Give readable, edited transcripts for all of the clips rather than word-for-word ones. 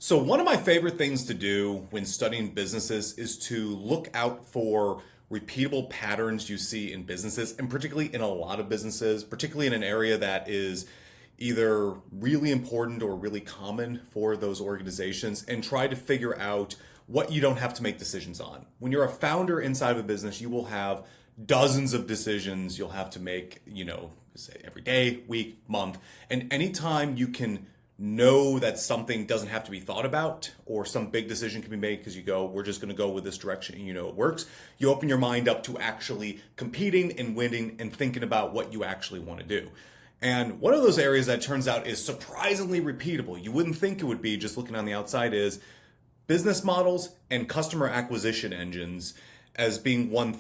So, one of my favorite things to do when studying businesses is to look out for repeatable patterns you see in businesses, and particularly in a lot of businesses, particularly in an area that is either really important or really common for those organizations, and try to figure out what you don't have to make decisions on. When you're a founder inside of a business, you will have dozens of decisions you'll have to make, say every day, week, month. And anytime you can know that something doesn't have to be thought about or some big decision can be made because you go, we're just going to go with this direction and it works, you open your mind up to actually competing and winning and thinking about what you actually want to do. And one of those areas that turns out is surprisingly repeatable, you wouldn't think it would be just looking on the outside, is business models and customer acquisition engines as being one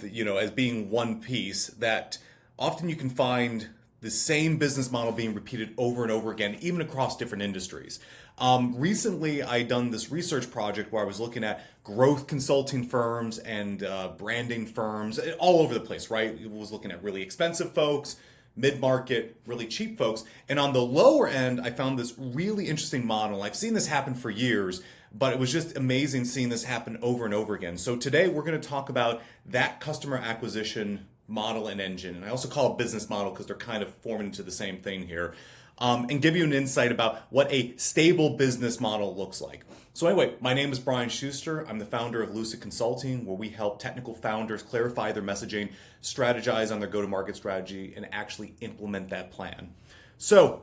piece that often you can find the same business model being repeated over and over again, even across different industries. Recently, I done this research project where I was looking at growth consulting firms and branding firms all over the place, right? It was looking at really expensive folks, mid-market, really cheap folks. And on the lower end, I found this really interesting model. I've seen this happen for years, but it was just amazing seeing this happen over and over again. So today we're going to talk about that customer acquisition model and engine. And I also call it business model because they're kind of forming into the same thing here. And give you an insight about what a stable business model looks like. So anyway, my name is Brian Schuster. I'm the founder of Lucid Consulting, where we help technical founders clarify their messaging, strategize on their go-to-market strategy, and actually implement that plan. So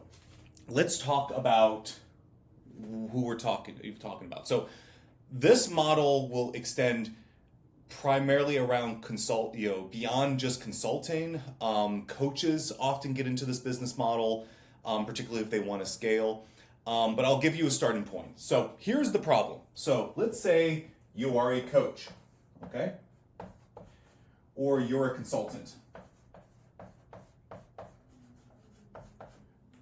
let's talk about who we're talking about. So this model will extend primarily around beyond just consulting. Coaches often get into this business model, particularly if they want to scale. But I'll give you a starting point. So here's the problem. So let's say you are a coach, okay? Or you're a consultant,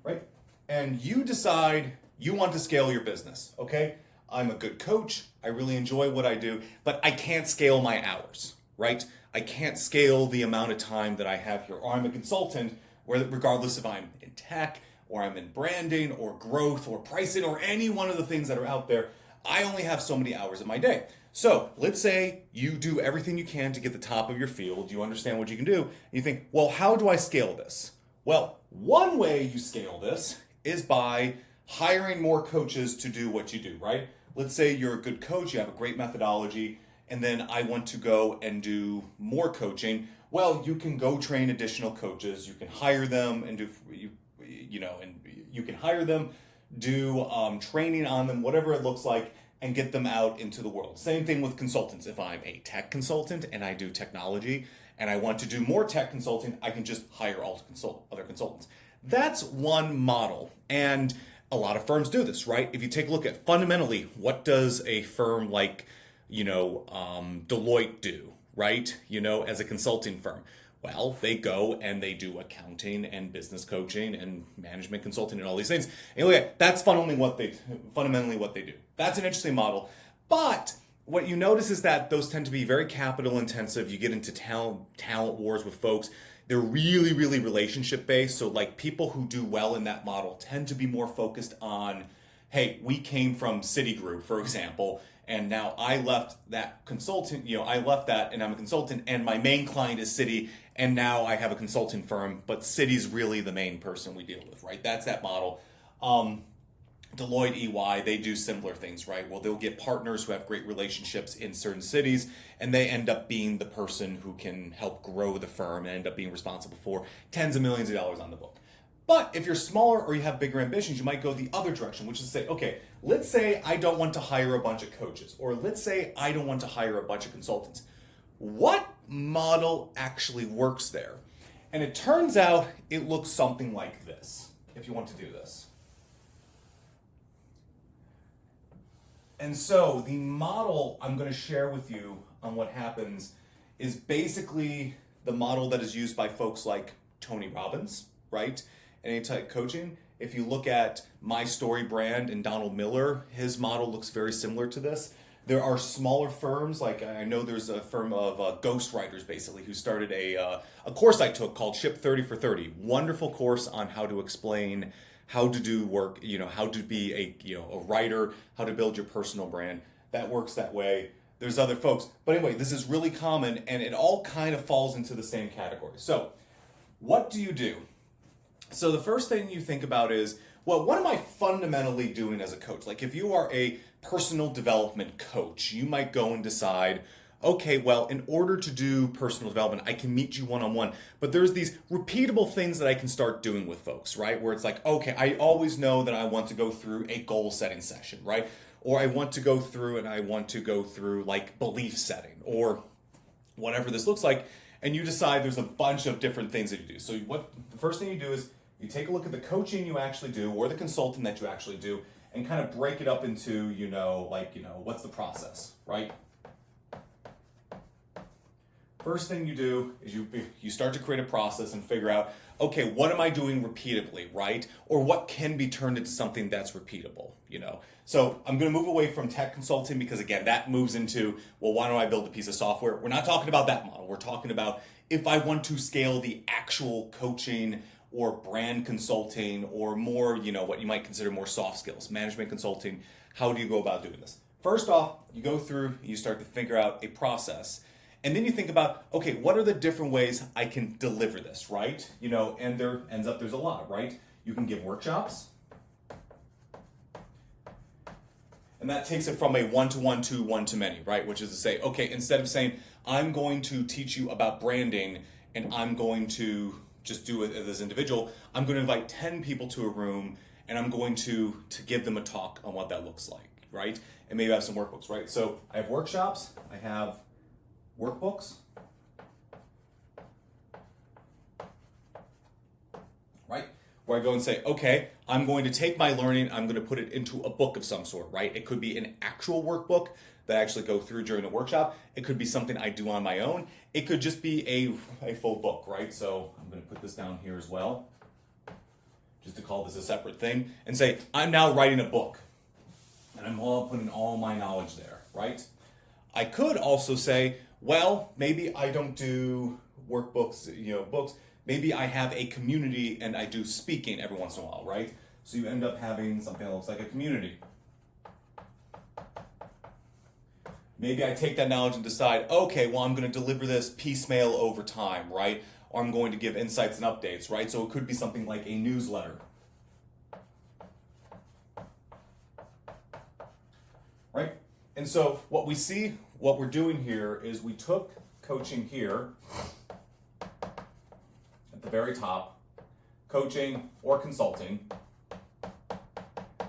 right? And you decide you want to scale your business, okay? I'm a good coach. I really enjoy what I do, but I can't scale my hours, right? I can't scale the amount of time that I have here. Or I'm a consultant, where regardless if I'm in tech or I'm in branding or growth or pricing or any one of the things that are out there, I only have so many hours in my day. So let's say you do everything you can to get the top of your field. You understand what you can do. And you think, well, how do I scale this? Well, one way you scale this is by hiring more coaches to do what you do, right? Let's say you're a good coach, you have a great methodology, and then I want to go and do more coaching. Well, you can go train additional coaches. You can hire them and do training on them, whatever it looks like, and get them out into the world. Same thing with consultants. If I'm a tech consultant and I do technology and I want to do more tech consulting, I can just hire other consultants. That's one model. And a lot of firms do this, right? If you take a look at fundamentally, what does a firm like, Deloitte do, right? As a consulting firm. Well, they go and they do accounting and business coaching and management consulting and all these things. And look at that's fundamentally what they do. That's an interesting model. But what you notice is that those tend to be very capital intensive. You get into talent wars with folks. They're really, really relationship based. So like people who do well in that model tend to be more focused on, hey, we came from Citigroup, for example, and now I left that consultant, I left that and I'm a consultant and my main client is Citi, and now I have a consulting firm, but Citi's really the main person we deal with, right? That's that model. Deloitte, EY, they do similar things, right? Well, they'll get partners who have great relationships in certain cities, and they end up being the person who can help grow the firm and end up being responsible for tens of millions of dollars on the book. But if you're smaller or you have bigger ambitions, you might go the other direction, which is to say, okay, let's say I don't want to hire a bunch of coaches, or let's say I don't want to hire a bunch of consultants. What model actually works there? And it turns out it looks something like this, if you want to do this. And so the model I'm going to share with you on what happens is basically the model that is used by folks like Tony Robbins, right? Any type coaching. If you look at My Story Brand and Donald Miller, his model looks very similar to this. There are smaller firms, like I know there's a firm of ghostwriters basically who started a course I took called Ship 30 for 30. Wonderful course on how to explain how to do work, how to be a writer, how to build your personal brand. That works that way. There's other folks. But anyway, this is really common and it all kind of falls into the same category. So what do you do? So the first thing you think about is, well, what am I fundamentally doing as a coach? Like if you are a personal development coach, you might go and decide, okay, well, in order to do personal development, I can meet you one-on-one, but there's these repeatable things that I can start doing with folks, right? Where it's like, okay, I always know that I want to go through a goal setting session, right? Or I want to go through like belief setting or whatever this looks like. And you decide there's a bunch of different things that you do. So the first thing you do is you take a look at the coaching you actually do or the consulting that you actually do and kind of break it up into, what's the process, right? First thing you do is you start to create a process and figure out, okay, what am I doing repeatedly, right? Or what can be turned into something that's repeatable, So I'm going to move away from tech consulting because, again, that moves into, well, why don't I build a piece of software? We're not talking about that model. We're talking about if I want to scale the actual coaching or brand consulting or more, what you might consider more soft skills, management consulting. How do you go about doing this? First off, you go through, you start to figure out a process. And then you think about, okay, what are the different ways I can deliver this, right? And there's a lot, right? You can give workshops. And that takes it from a one-to-one to one-to-many, right? Which is to say, okay, instead of saying, I'm going to teach you about branding and I'm going to just do it as an individual, I'm going to invite 10 people to a room and I'm going to give them a talk on what that looks like, right? And maybe I have some workbooks, right? So I have workshops, I have workbooks, right? Where I go and say, okay, I'm going to take my learning, I'm going to put it into a book of some sort, right? It could be an actual workbook that I actually go through during the workshop. It could be something I do on my own. It could just be a full book, right? So I'm going to put this down here as well, just to call this a separate thing, and say, I'm now writing a book, and I'm putting all my knowledge there, right? I could also say, well, maybe I don't do workbooks, books. Maybe I have a community and I do speaking every once in a while, right? So you end up having something that looks like a community. Maybe I take that knowledge and decide, okay, well, I'm going to deliver this piecemeal over time, right? Or I'm going to give insights and updates, right? So it could be something like a newsletter. Right? And so what we're doing here is we took coaching here at the very top, coaching or consulting.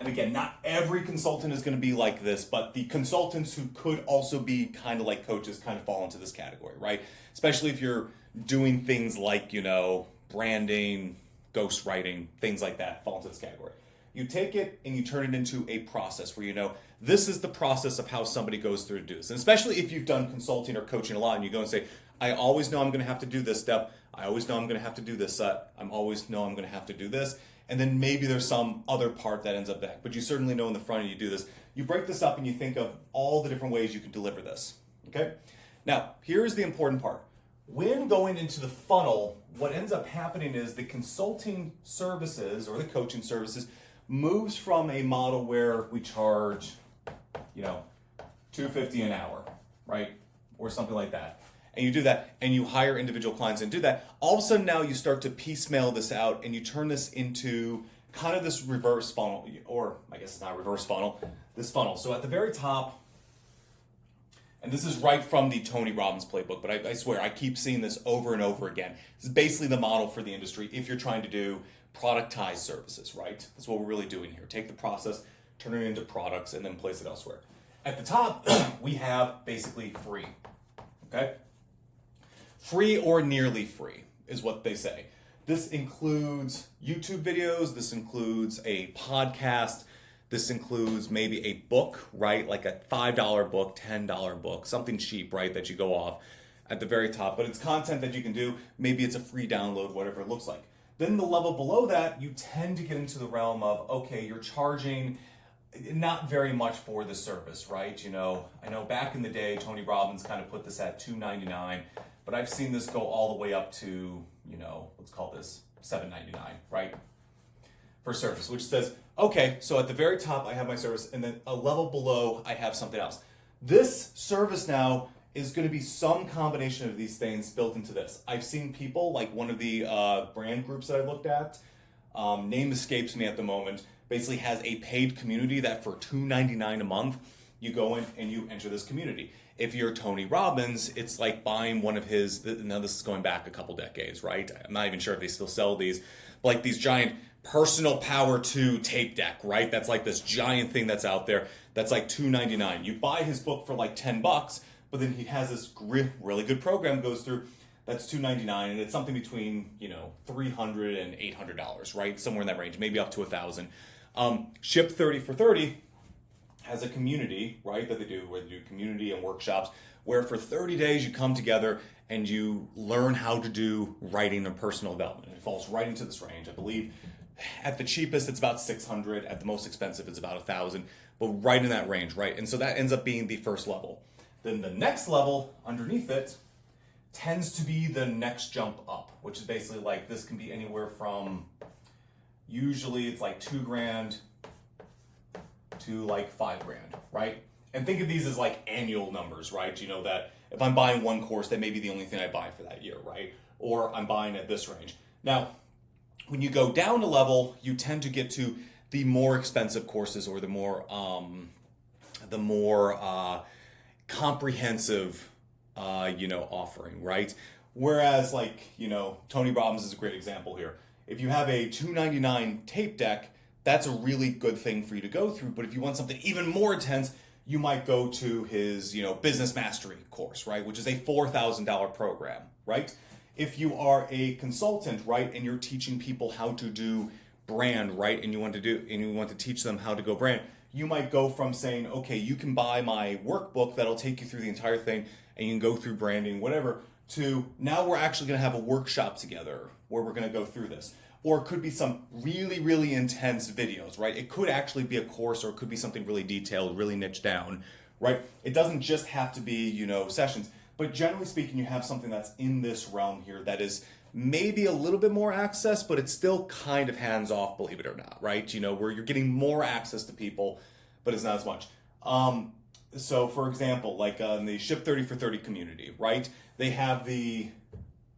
And again, not every consultant is going to be like this, but the consultants who could also be kind of like coaches kind of fall into this category, right? Especially if you're doing things like, branding, ghostwriting, things like that fall into this category. You take it and you turn it into a process where this is the process of how somebody goes through to do this. And especially if you've done consulting or coaching a lot and you go and say, I always know I'm going to have to do this step. I always know I'm going to have to do this. I always know I'm going to have to do this. And then maybe there's some other part that ends up back. But you certainly know in the front end you do this. You break this up and you think of all the different ways you can deliver this. Okay? Now, here's the important part. When going into the funnel, what ends up happening is the consulting services or the coaching services moves from a model where we charge, $250 an hour, right? Or something like that. And you do that and you hire individual clients and do that. All of a sudden now you start to piecemeal this out and you turn this into kind of this reverse funnel, or I guess it's not reverse funnel, this funnel. So at the very top, and this is right from the Tony Robbins playbook, but I swear I keep seeing this over and over again. This is basically the model for the industry if you're trying to do productized services, right? That's what we're really doing here. Take the process, turn it into products, and then place it elsewhere. At the top, we have basically free, okay? Free or nearly free is what they say. This includes YouTube videos, this includes a podcast, this includes maybe a book, right? Like a $5 book, $10 book, something cheap, right? That you go off at the very top. But it's content that you can do. Maybe it's a free download, whatever it looks like. Then the level below that, you tend to get into the realm of, okay, you're charging not very much for the service, right? I know back in the day, Tony Robbins kind of put this at $2.99, but I've seen this go all the way up to, let's call this $7.99, right? for service, which says, okay, so at the very top I have my service, and then a level below I have something else. This service now is going to be some combination of these things built into this. I've seen people, like one of the brand groups that I looked at, name escapes me at the moment, basically has a paid community that for $2.99 a month, you go in and you enter this community. If you're Tony Robbins, it's like buying one of his, now this is going back a couple decades, right? I'm not even sure if they still sell these, but like these giant Personal Power 2 tape deck, right? That's like this giant thing that's out there that's like $2.99. You buy his book for like $10, but then he has this really good program goes through that's $2.99, and it's something between $300 and $800, right? Somewhere in that range, maybe up to $1,000. Ship 30 for 30 has a community, right, that they do, where they do community and workshops, where for 30 days you come together and you learn how to do writing and personal development. It falls right into this range. I believe at the cheapest it's about $600, at the most expensive it's about $1,000, but right in that range, right? And so that ends up being the first level. Then the next level underneath it tends to be the next jump up, which is basically like, this can be anywhere from, usually it's like $2,000 to like $5,000, right? And think of these as like annual numbers, right? You know that if I'm buying one course, that may be the only thing I buy for that year, right? Or I'm buying at this range. Now, when you go down a level, you tend to get to the more expensive courses, or the more comprehensive, offering, right? Whereas like, Tony Robbins is a great example here. If you have a $2.99 tape deck, that's a really good thing for you to go through. But if you want something even more intense, you might go to his, business mastery course, right? Which is a $4,000 program, right? If you are a consultant, right, and you're teaching people how to do brand, right, and you want to teach them how to go brand, you might go from saying, okay, you can buy my workbook that'll take you through the entire thing, and you can go through branding, whatever, to now we're actually going to have a workshop together where we're going to go through this. Or it could be some really, really intense videos, right? It could actually be a course, or it could be something really detailed, really niched down, right? It doesn't just have to be, sessions. But generally speaking, you have something that's in this realm here that is maybe a little bit more access, but it's still kind of hands-off, believe it or not, right? Where you're getting more access to people, but it's not as much. So for example, like in the Ship 30 for 30 community, right? They have the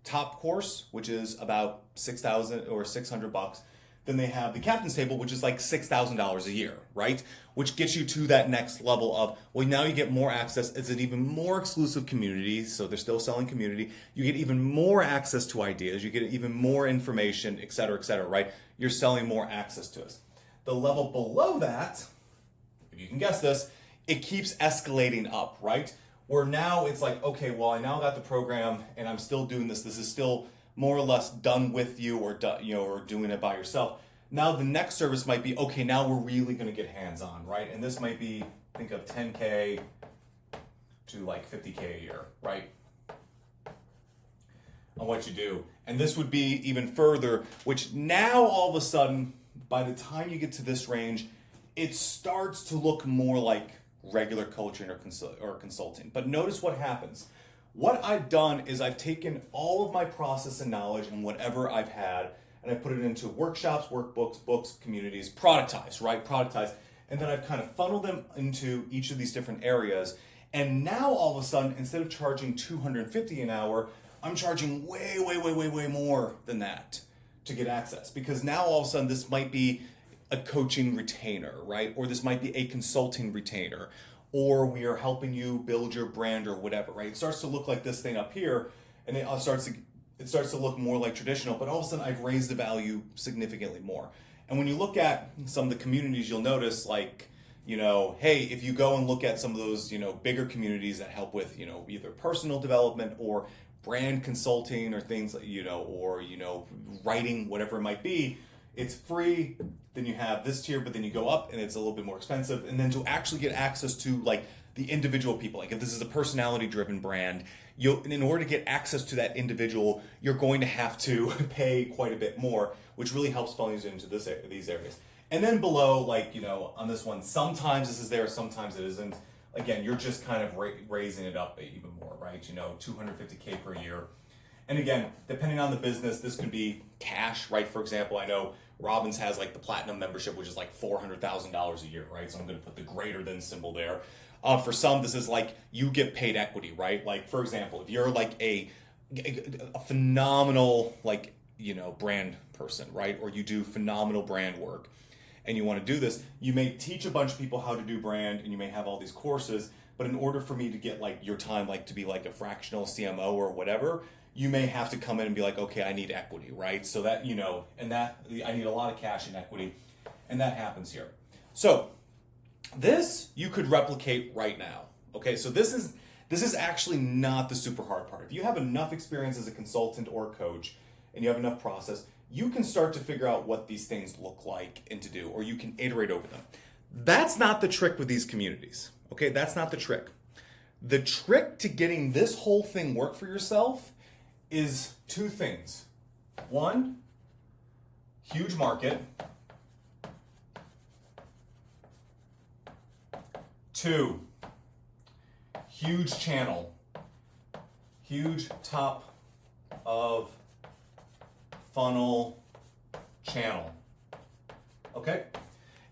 top course, which is about $6,000 or $600. Then they have the captain's table, which is like $6,000 a year, right? Which gets you to that next level of, well, now you get more access. It's an even more exclusive community. So they're still selling community. You get even more access to ideas. You get even more information, et cetera, right? You're selling more access to us. The level below that, if you can guess this, it keeps escalating up, right? Where now it's like, okay, well, I now got the program and I'm still doing this. This is still more or less done with you, or or doing it by yourself. Now the next service might be, okay, now we're really going to get hands-on, right? And this might be, think of 10K to like 50K a year, right? On what you do. And this would be even further, which now all of a sudden, by the time you get to this range, it starts to look more like regular coaching or consulting. But notice what happens. What I've done is I've taken all of my process and knowledge and whatever I've had, and I put it into workshops, workbooks, books, communities, productized, right? Productized. And then I've kind of funneled them into each of these different areas. And now all of a sudden, instead of charging $250 an hour, I'm charging way more than that to get access. Because now all of a sudden this might be a coaching retainer, right? Or this might be a consulting retainer, or we are helping you build your brand or whatever, right? It starts to look like this thing up here, and it starts to look more like traditional, but all of a sudden I've raised the value significantly more. And when you look at some of the communities, you'll notice like, hey, if you go and look at some of those, bigger communities that help with, either personal development or brand consulting or things like, or, writing, whatever it might be, it's free. Then you have this tier, but then you go up and it's a little bit more expensive. And then to actually get access to like the individual people, like if this is a personality driven brand, in order to get access to that individual, you're going to have to pay quite a bit more, which really helps funnel you into these areas. And then below, like, on this one, sometimes this is there, sometimes it isn't. Again, you're just kind of raising it up even more, right? 250K per year. And again, depending on the business, this could be cash, right? For example, I know Robbins has like the platinum membership, which is like $400,000 a year, right? So I'm going to put the greater than symbol there. For some, this is like you get paid equity, right? Like for example, if you're like a phenomenal like brand person, right? Or you do phenomenal brand work and you want to do this, you may teach a bunch of people how to do brand and you may have all these courses, but in order for me to get like your time like to be like a fractional CMO or whatever, you may have to come in and be like, okay, I need equity, right? So that, and that I need a lot of cash in equity, and that happens here. So this you could replicate right now. Okay, so this is actually not the super hard part. If you have enough experience as a consultant or coach and you have enough process, you can start to figure out what these things look like and to do, or you can iterate over them. That's not the trick with these communities. Okay, that's not the trick. The trick to getting this whole thing work for yourself is two things. One, huge market. Two, huge channel. Huge top of funnel channel. Okay?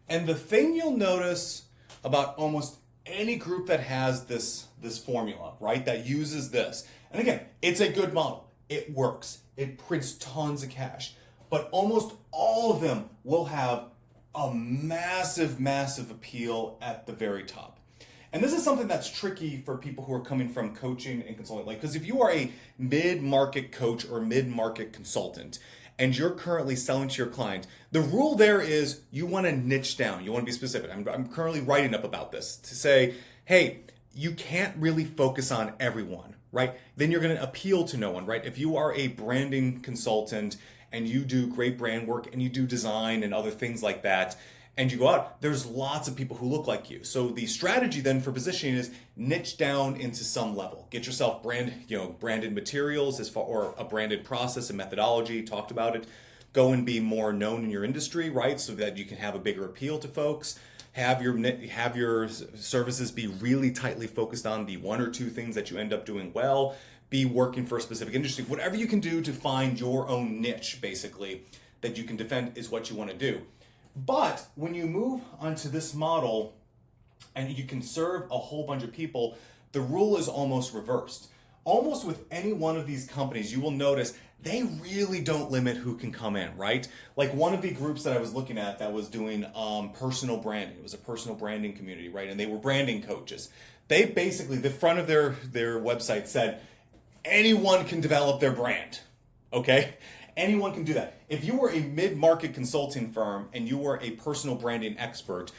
And the thing you'll notice about almost any group that has this formula, right, that uses this, and again, it's a good model. It works. It prints tons of cash. But almost all of them will have a massive, massive appeal at the very top. And this is something that's tricky for people who are coming from coaching and consulting. Like, because if you are a mid-market coach or mid-market consultant, and you're currently selling to your client, the rule there is you want to niche down. You want to be specific. I'm currently writing up about this to say, hey, you can't really focus on everyone, right? Then you're going to appeal to no one, right? If you are a branding consultant and you do great brand work and you do design and other things like that, and you go out, there's lots of people who look like you. So the strategy then for positioning is niche down into some level. Get yourself branded materials or a branded process and methodology, talked about it. Go and be more known in your industry, right? So that you can have a bigger appeal to folks. Have your services be really tightly focused on the one or two things that you end up doing well. Be working for a specific industry. Whatever you can do to find your own niche, basically, that you can defend is what you want to do. But when you move onto this model and you can serve a whole bunch of people, the rule is almost reversed. Almost with any one of these companies, you will notice they really don't limit who can come in, right? Like one of the groups that I was looking at that was doing personal branding. It was a personal branding community, right? And they were branding coaches. They basically, the front of their website said, anyone can develop their brand, okay? Anyone can do that. If you were a mid-market consulting firm and you were a personal branding expert,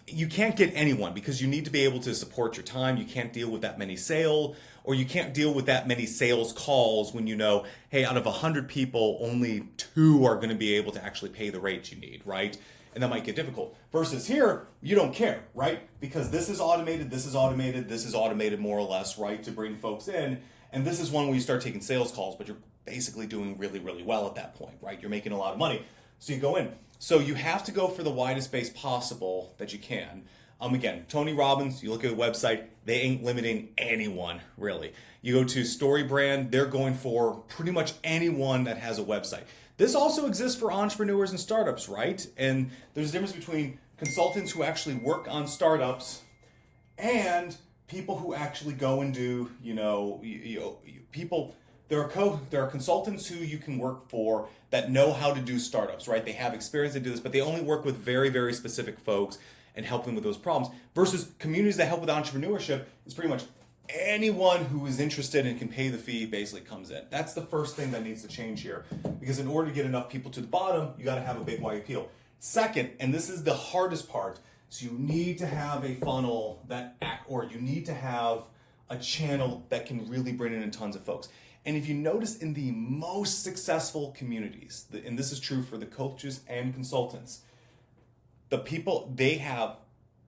you can't get anyone because you need to be able to support your time. You can't deal with that many sales, or you can't deal with that many sales calls when you know, hey, out of 100 people, only 2 are going to be able to actually pay the rate you need, right? And that might get difficult. Versus here, you don't care, right? Because this is automated, this is automated, this is automated more or less, right, to bring folks in. And this is one where you start taking sales calls, but you're basically doing really, really well at that point, right? You're making a lot of money. So you go in. So you have to go for the widest base possible that you can. Again, Tony Robbins, you look at the website, they ain't limiting anyone, really. You go to StoryBrand, they're going for pretty much anyone that has a website. This also exists for entrepreneurs and startups, right? And there's a difference between consultants who actually work on startups and people who actually go and do, people. There are consultants who you can work for that know how to do startups, right? They have experience to do this, but they only work with very, very specific folks and help them with those problems. Versus communities that help with entrepreneurship is pretty much anyone who is interested and can pay the fee basically comes in. That's the first thing that needs to change here. Because in order to get enough people to the bottom, you got to have a big wide appeal. Second, and this is the hardest part, so you need to have a funnel or you need to have a channel that can really bring in tons of folks. And if you notice in the most successful communities, and this is true for the coaches and consultants, the people, they have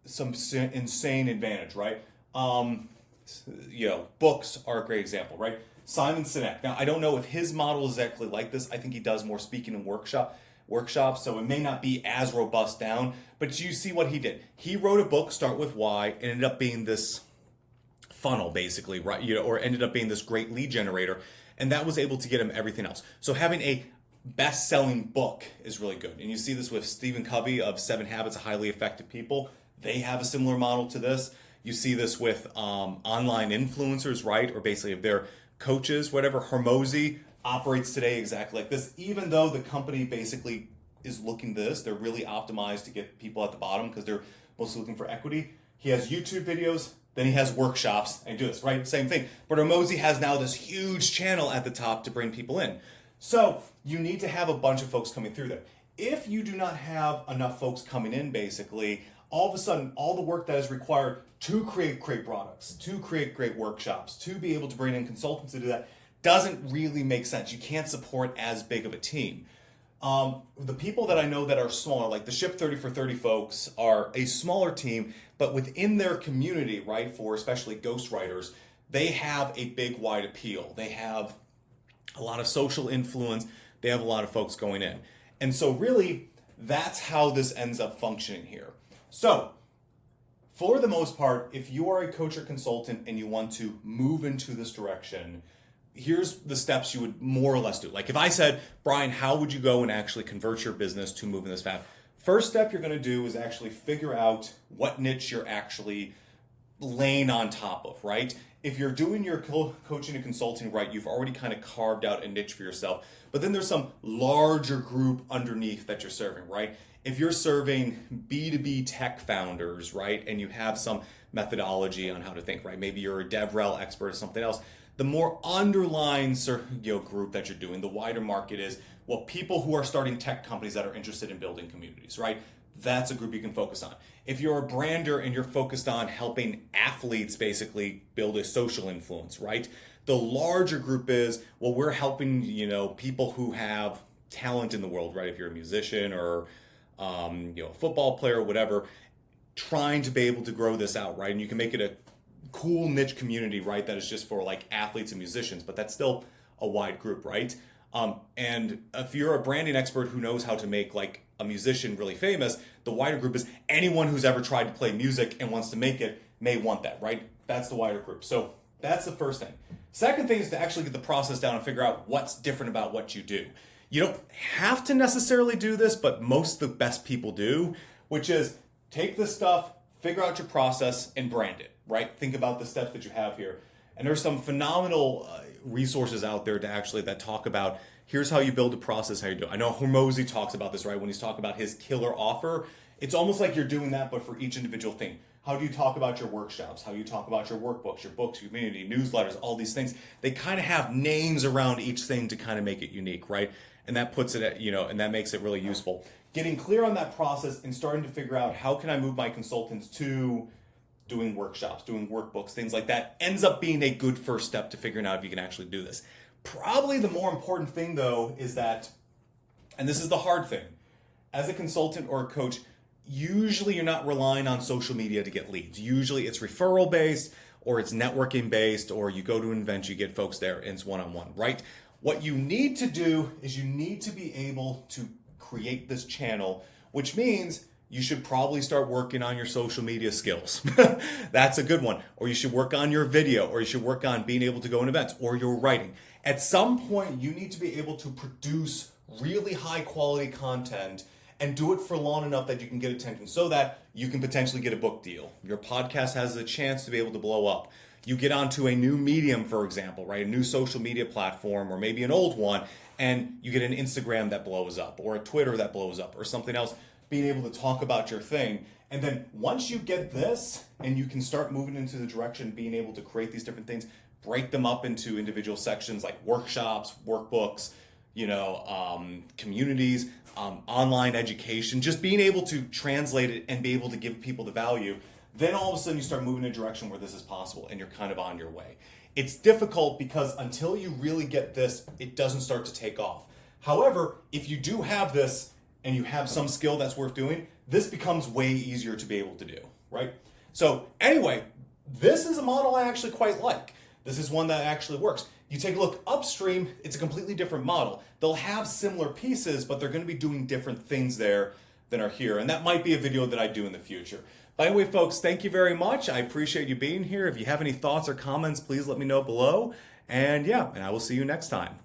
some insane advantage, right? Books are a great example, right? Simon Sinek. Now, I don't know if his model is exactly like this. I think he does more speaking and workshops, so it may not be as robust down, but you see what he did. He wrote a book, Start With Why, and ended up being this funnel basically, right? Or ended up being this great lead generator, and that was able to get him everything else. So having a best-selling book is really good. And you see this with Stephen Covey of 7 Habits of Highly Effective People. They have a similar model to this. You see this with online influencers, right? Or basically if they're coaches, whatever. Hormozy operates today exactly like this. Even though the company basically is looking to this, they're really optimized to get people at the bottom because they're mostly looking for equity. He has YouTube videos, then he has workshops and do this, right? Same thing. But Hormozy has now this huge channel at the top to bring people in. So you need to have a bunch of folks coming through there. If you do not have enough folks coming in, basically, all of a sudden, all the work that is required to create great products, to create great workshops, to be able to bring in consultants to do that, doesn't really make sense. You can't support as big of a team. The people that I know that are smaller, like the Ship 30 for 30 folks, are a smaller team, but within their community, right, for especially ghostwriters, they have a big, wide appeal. They have a lot of social influence. They have a lot of folks going in. And so really, that's how this ends up functioning here. So, for the most part, if you are a coach or consultant and you want to move into this direction, here's the steps you would more or less do. Like if I said, Brian, how would you go and actually convert your business to move in this path? First step you're going to do is actually figure out what niche you're actually laying on top of, right? If you're doing your coaching and consulting right, you've already kind of carved out a niche for yourself. But then there's some larger group underneath that you're serving, right? If you're serving B2B tech founders, right, and you have some methodology on how to think, right? Maybe you're a DevRel expert or something else. The more underlying group that you're doing, the wider market is, well, people who are starting tech companies that are interested in building communities, right? That's a group you can focus on. If you're a brander and you're focused on helping athletes basically build a social influence, right? The larger group is, well, we're helping, people who have talent in the world, right? If you're a musician or, a football player or whatever, trying to be able to grow this out, right? And you can make it a cool niche community, right? That is just for like athletes and musicians, but that's still a wide group, right? And if you're a branding expert who knows how to make like a musician really famous, the wider group is anyone who's ever tried to play music and wants to make it may want that, right? That's the wider group. So that's the first thing. Second thing is to actually get the process down and figure out what's different about what you do. You don't have to necessarily do this, but most of the best people do, which is take this stuff, figure out your process, and brand it, right? Think about the steps that you have here. And there's some phenomenal resources out there that talk about here's how you build a process, how you do it. I know Hormozy talks about this, right? When he's talking about his killer offer, it's almost like you're doing that, but for each individual thing. How do you talk about your workshops? How you talk about your workbooks, your books, your community, newsletters, all these things. They kind of have names around each thing to kind of make it unique, right? And that puts it at, and that makes it really useful. Getting clear on that process and starting to figure out how can I move my consultants to doing workshops, doing workbooks, things like that, ends up being a good first step to figuring out if you can actually do this. Probably the more important thing, though, is that, and this is the hard thing, as a consultant or a coach, usually you're not relying on social media to get leads. Usually it's referral based or it's networking based, or you go to an event, you get folks there, and it's one-on-one, right? What you need to do is you need to be able to create this channel, which means you should probably start working on your social media skills. That's a good one. Or you should work on your video, or you should work on being able to go in events, or your writing. At some point, you need to be able to produce really high quality content and do it for long enough that you can get attention so that you can potentially get a book deal. Your podcast has a chance to be able to blow up. You get onto a new medium, for example, right? A new social media platform, or maybe an old one, and you get an Instagram that blows up, or a Twitter that blows up, or something else, being able to talk about your thing. And then once you get this, and you can start moving into the direction, being able to create these different things, break them up into individual sections like workshops, workbooks, communities, online education, just being able to translate it and be able to give people the value. Then all of a sudden you start moving in a direction where this is possible and you're kind of on your way. It's difficult because until you really get this, it doesn't start to take off. However, if you do have this and you have some skill that's worth doing, this becomes way easier to be able to do, right? So anyway, this is a model I actually quite like. This is one that actually works. You take a look upstream, it's a completely different model. They'll have similar pieces, but they're going to be doing different things there than are here. And that might be a video that I do in the future. By the way, folks, thank you very much. I appreciate you being here. If you have any thoughts or comments, please let me know below. And I will see you next time.